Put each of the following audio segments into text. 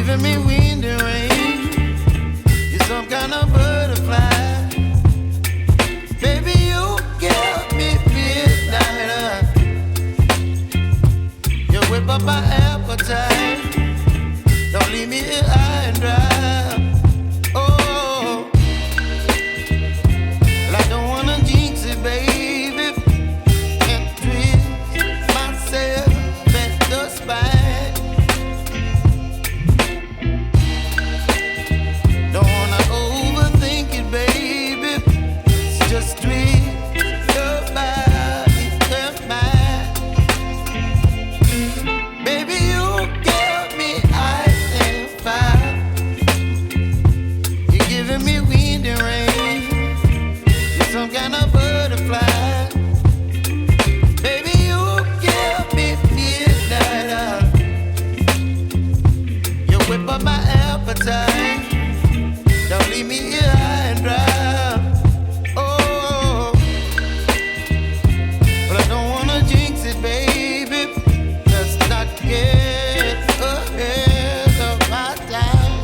giving me wind and rain. You're some kind of butterfly. Baby, you give me midnight. You whip up my appetite. Don't leave me here high and dry. Oh, well, I don't wanna jinx it, baby. Can't twist myself at the spine. Don't wanna overthink it, baby. It's just twist your body and mine. Baby, you give me ice and fire. You're giving me wind and rain. You're some kind of butterfly. Baby, you give me midnight. You whip up my appetite. Don't leave me here high and dry. Oh, but I don't wanna jinx it, baby. Let's not get ahead of my time.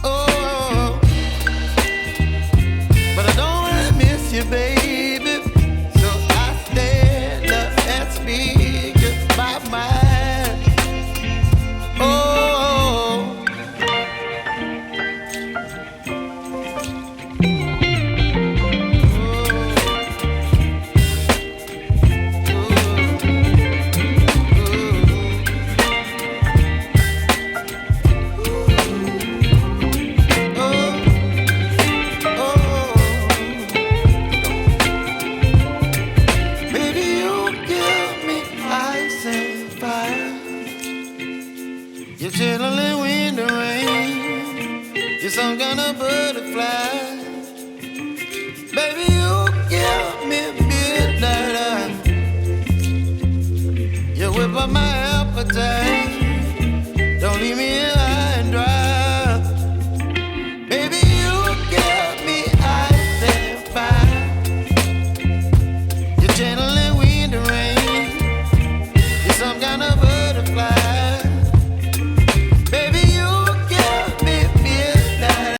Oh, but I don't wanna miss you, baby. So I stand up and speak my mind. Oh. Baby, you give me ice and fire. You're chilling wind and rain. You're some kind of butterfly. Baby, you give me midnight. You whip up my appetite.